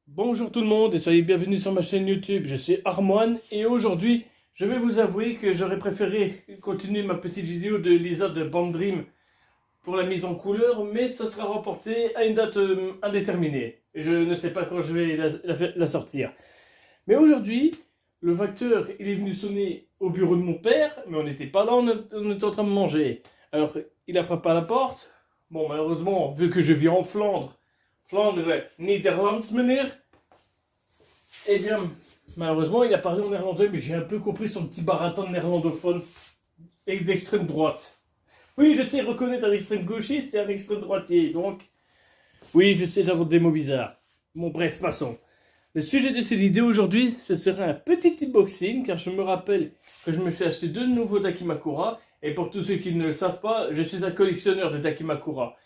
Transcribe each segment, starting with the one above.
Bonjour tout le monde et soyez bienvenus sur ma chaîne YouTube. Je suis Armoine et aujourd'hui, je vais vous avouer que j'aurais préféré continuer ma petite vidéo de Lisa de Band Dream pour la mise en couleur, mais ça sera reporté à une date indéterminée. Je ne sais pas quand je vais la sortir. Mais aujourd'hui, le facteur, il est venu sonner au bureau de mon père, mais on n'était pas là, on était en train de manger. Alors, il a frappé à la porte. Bon, malheureusement, vu que je vis en Flandre, Nederlands, meneer. Eh bien, malheureusement, il a parlé en néerlandais, mais j'ai un peu compris son petit baratin de néerlandophone et d'extrême droite. Oui, je sais reconnaître un extrême gauchiste et un extrême droitier, donc... Oui, je sais, j'invente des mots bizarres. Bon, bref, passons. Le sujet de cette vidéo aujourd'hui, ce sera un petit unboxing, car je me rappelle que je me suis acheté deux nouveaux Dakimakura, et pour tous ceux qui ne le savent pas, je suis un collectionneur de Dakimakura.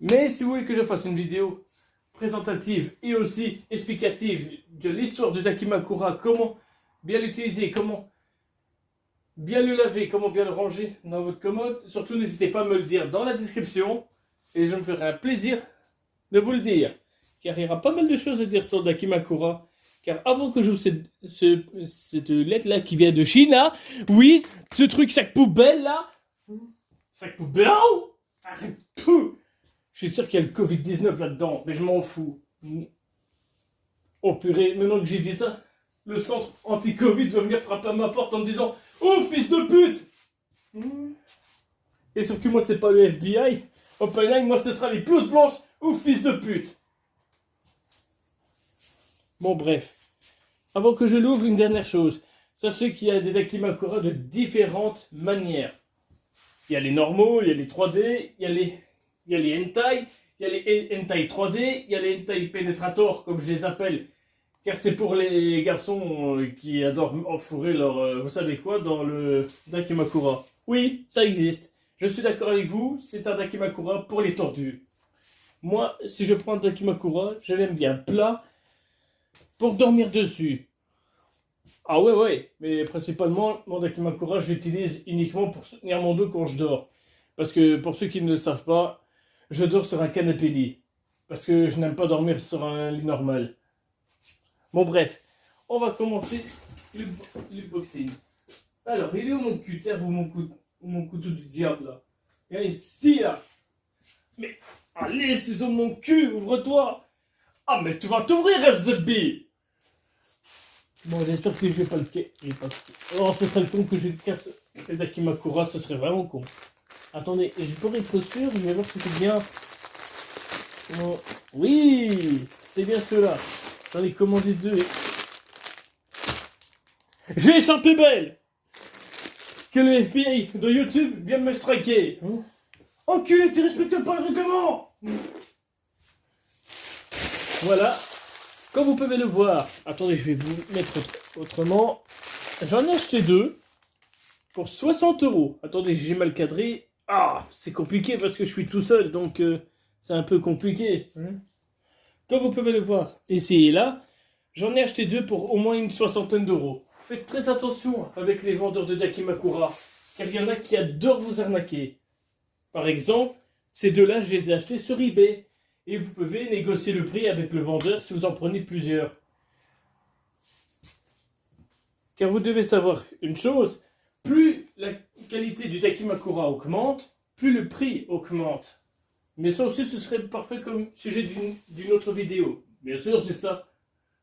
Mais si vous voulez que je fasse une vidéo présentative et aussi explicative de l'histoire de Dakimakura, comment bien l'utiliser, comment bien le laver, comment bien le ranger dans votre commode, surtout n'hésitez pas à me le dire dans la description et je me ferai un plaisir de vous le dire, car il y aura pas mal de choses à dire sur Dakimakura. Car avant que je vous cette lettre là qui vient de Chine, là, oui, ce truc sac poubelle là, sac poubelle, arrête tout. Je suis sûr qu'il y a le Covid-19 là-dedans, mais je m'en fous. Oh purée, maintenant que j'ai dit ça, le centre anti-Covid va venir frapper à ma porte en me disant « Oh, fils de pute !» Et surtout, moi, c'est pas le FBI. OpenAI, moi, ce sera les blouses blanches ou fils de pute. Bon, bref. Avant que je l'ouvre, une dernière chose. Sachez qu'il y a des Dakimakura de différentes manières. Il y a les normaux, il y a les 3D, il y a les hentai, il y a les hentai 3D, il y a les hentai penetrator, comme je les appelle. Car c'est pour les garçons qui adorent enfourrer leur... vous savez quoi, dans le Dakimakura. Oui, ça existe. Je suis d'accord avec vous, c'est un Dakimakura pour les tordus. Moi, si je prends un Dakimakura, je l'aime bien plat pour dormir dessus. Ah ouais, mais principalement, mon Dakimakura, j'utilise uniquement pour soutenir mon dos quand je dors. Parce que pour ceux qui ne le savent pas, je dors sur un canapé lit. Parce que je n'aime pas dormir sur un lit normal. Bon bref, on va commencer l'unboxing. Alors, il est où mon cutter ou mon couteau du diable là? Viens ici là. Mais allez, ciseaux de mon cul, ouvre-toi. Ah mais tu vas t'ouvrir, SZB. Bon, j'espère que je vais pas le casser. Oh, ce serait le con que je casse le Dakimakura, ce serait vraiment con. Attendez, pour être sûr, je vais voir si c'est bien... Oh. Oui, c'est bien ceux-là. J'en ai commandé deux. J'ai échappé belle. Que le FBI de YouTube vienne me striker. Enculé, tu respectes pas le règlement. Voilà. Comme vous pouvez le voir. Attendez, je vais vous mettre autrement. J'en ai acheté deux. Pour 60 €. Attendez, j'ai mal cadré. Ah, c'est compliqué parce que je suis tout seul. Donc, c'est un peu compliqué. Comme vous pouvez le voir, ici et là, j'en ai acheté deux pour au moins une soixantaine d'euros. Faites très attention avec les vendeurs de Dakimakura, car il y en a qui adorent vous arnaquer. Par exemple, ces deux-là, je les ai achetés sur eBay. Et vous pouvez négocier le prix avec le vendeur si vous en prenez plusieurs. Car vous devez savoir une chose, plus la qualité du Dakimakura augmente, plus le prix augmente. Mais ça aussi, ce serait parfait comme sujet d'une autre vidéo. Bien sûr, c'est ça.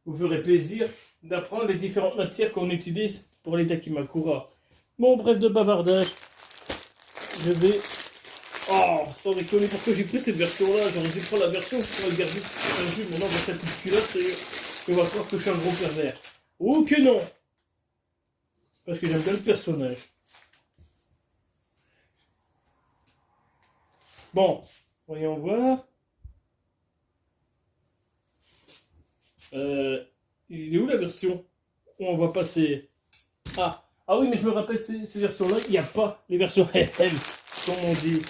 Vous ferez plaisir d'apprendre les différentes matières qu'on utilise pour les Dakimakura. Bon, bref de bavardage. Je vais... Oh, sans déconner, pourquoi j'ai pris cette version-là? J'aurais dû prendre la version pour le garder un jus. Maintenant, dans cette petite culotte, et on va croire que je suis un gros pervers. Ou que non. Parce que j'aime bien le personnage. Bon, voyons voir. Il est où la version où on va passer? Ah oui, mais je me rappelle ces versions-là, il n'y a pas les versions LL, comme on dit.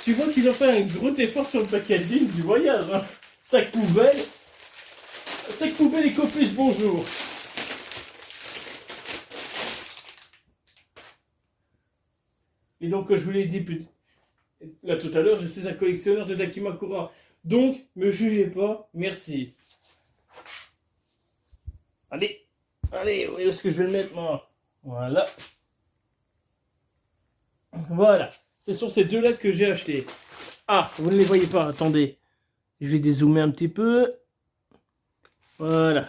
Tu vois qu'ils ont fait un gros effort sur le packaging du voyage. Hein. Sac poubelle et copus, bonjour. Et donc, je vous l'ai dit là tout à l'heure, je suis un collectionneur de Dakimakura. Donc, me jugez pas, merci. Allez, allez, où est-ce que je vais le mettre moi? Voilà. Voilà. Ce sont ces deux-là que j'ai achetés. Ah, vous ne les voyez pas, attendez. Je vais dézoomer un petit peu. Voilà.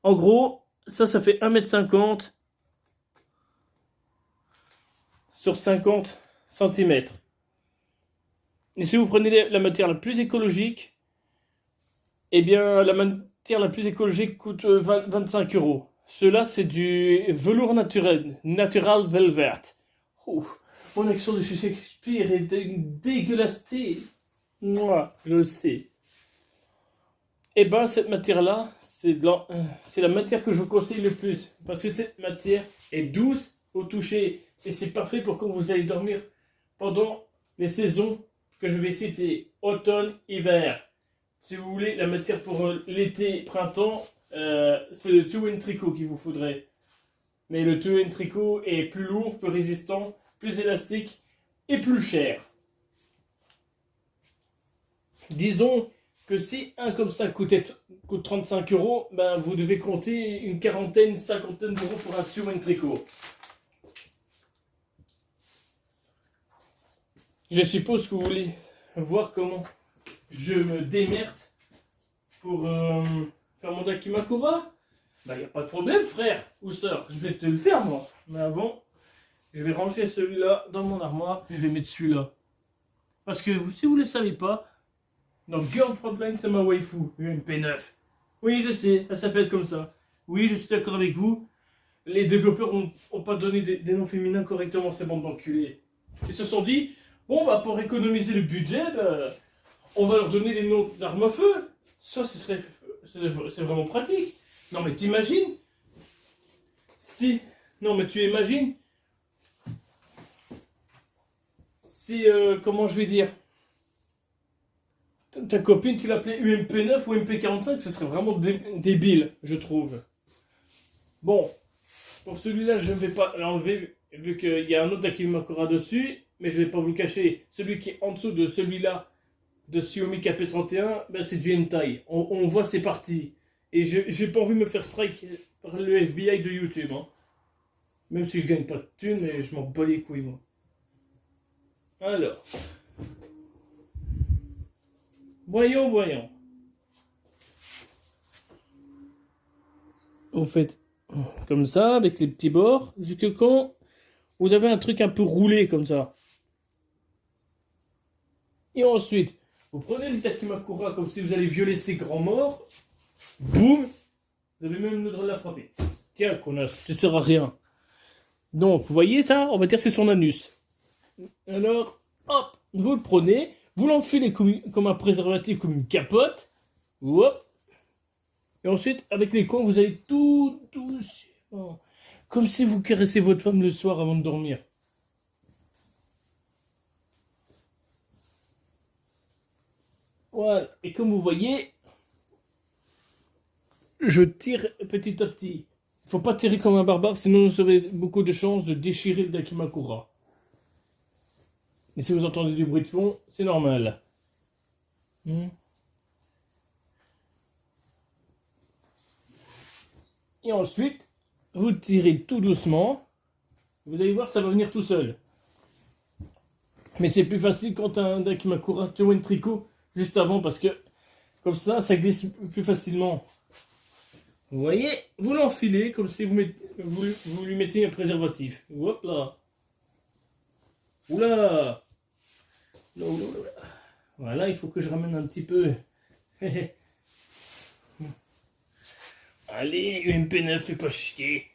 En gros, ça fait 1,50 m sur 50 cm. Et si vous prenez la matière la plus écologique, eh bien, la matière la plus écologique coûte 25 euros. Cela, c'est du velours naturel, Natural Velvet. Ouf, mon accent de chez Shakespeare est dégueulasté. Moi, je le sais. Eh ben, cette matière-là, c'est la matière que je vous conseille le plus. Parce que cette matière est douce au toucher. Et c'est parfait pour quand vous allez dormir pendant les saisons que je vais citer. Automne, hiver. Si vous voulez la matière pour l'été, printemps, c'est le Two-in Tricot qu'il vous faudrait. Mais le Two-in Tricot est plus lourd, plus résistant, plus élastique et plus cher. Disons que si un comme ça coûte 35 euros, ben vous devez compter une quarantaine, cinquantaine d'euros pour un Two-in Tricot. Je suppose que vous voulez voir comment je me démerde pour faire mon Dakimakura. Bah y a pas de problème frère ou sœur, je vais te le faire moi. Mais avant, je vais ranger celui-là dans mon armoire et je vais mettre celui-là. Parce que si vous ne le savez pas, donc Girl Frontline c'est ma waifu, UMP9. Oui je sais, elle s'appelle comme ça. Oui je suis d'accord avec vous. Les développeurs ont pas donné des noms féminins correctement, ces bandes d'enculés. Ils se sont dit, bon bah pour économiser le budget, bah, on va leur donner des noms d'armes à feu. Ça c'est vraiment pratique. Non mais t'imagines? Si, non mais tu imagines? Si, comment je vais dire? Ta copine tu l'appelais UMP9 ou MP45, ce serait vraiment débile, je trouve. Bon, pour celui-là je ne vais pas l'enlever vu qu'il y a un autre Dakimakura dessus, mais je ne vais pas vous le cacher. Celui qui est en dessous de celui-là, de Xiaomi KP31, ben c'est du hentai. On voit ses parties. Et j'ai pas envie de me faire strike par le FBI de YouTube. Hein. Même si je gagne pas de thunes, mais je m'en bats les couilles, moi. Alors. Voyons. Vous faites comme ça, avec les petits bords, jusque quand vous avez un truc un peu roulé comme ça. Et ensuite, vous prenez le Dakimakura comme si vous allez violer ces grands morts. Boum. Vous avez même le droit de la frapper. Tiens, connasse, tu sers à rien. Donc, vous voyez ça? On va dire que c'est son anus. Alors, hop, vous le prenez, vous l'enfilez comme un préservatif, comme une capote. Hop. Et ensuite, avec les coins, vous allez tout doucement. Comme si vous caressez votre femme le soir avant de dormir. Voilà. Et comme vous voyez, je tire petit à petit. Il ne faut pas tirer comme un barbare, sinon vous aurez beaucoup de chances de déchirer le Dakimakura. Et si vous entendez du bruit de fond, c'est normal. Et ensuite, vous tirez tout doucement. Vous allez voir, ça va venir tout seul. Mais c'est plus facile quand un Dakimakura Two-in Tricot juste avant, parce que comme ça glisse plus facilement. Vous voyez, vous l'enfilez comme si vous lui mettiez un préservatif. Hop là. Oula. Voilà, il faut que je ramène un petit peu. Allez, UMP9, fais pas chier.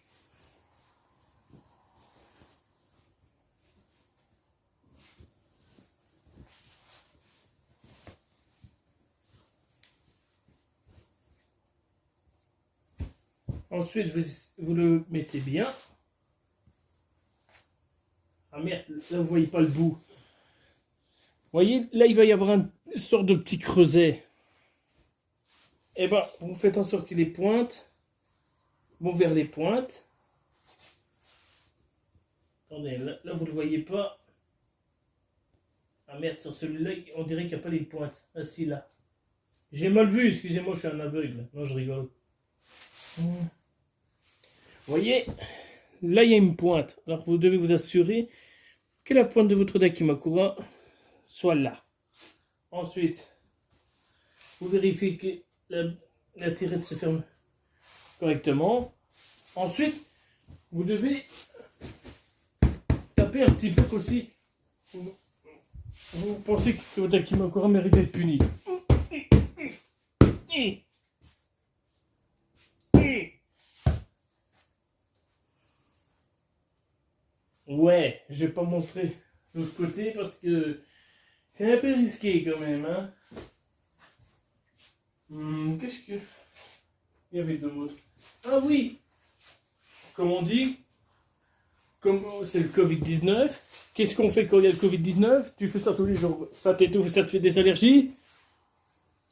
Ensuite, vous le mettez bien. Ah merde, là vous voyez pas le bout. Vous voyez, là il va y avoir une sorte de petit creuset. Et ben, vous faites en sorte que les pointes vont vers les pointes. Attendez, là vous ne le voyez pas. Ah Ah merde, sur celui-là, on dirait qu'il n'y a pas les pointes. Ah si, là. J'ai mal vu, excusez-moi, je suis un aveugle. Non, je rigole. Vous voyez, là, il y a une pointe. Alors, vous devez vous assurer que la pointe de votre Dakimakura soit là. Ensuite, vous vérifiez que la tirette se ferme correctement. Ensuite, vous devez taper un petit peu aussi. Vous pensez que votre Dakimakura mérite d'être puni. Ouais, je vais pas montrer l'autre côté parce que c'est un peu risqué quand même, hein. Qu'est-ce que il y avait d'autre? Ah oui, comme on dit, comme c'est le Covid-19, qu'est-ce qu'on fait quand il y a le Covid-19? Tu fais ça tous les jours, ça t'étouffe, ça te fait des allergies,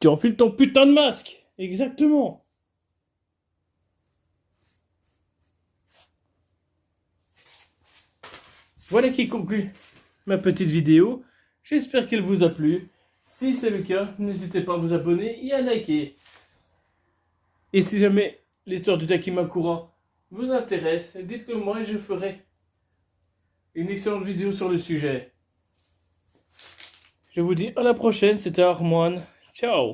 tu enfiles ton putain de masque. Exactement. Voilà qui conclut ma petite vidéo. J'espère qu'elle vous a plu. Si c'est le cas, n'hésitez pas à vous abonner et à liker. Et si jamais l'histoire du Dakimakura vous intéresse, dites-le moi et je ferai une excellente vidéo sur le sujet. Je vous dis à la prochaine, c'était Armoine. Ciao.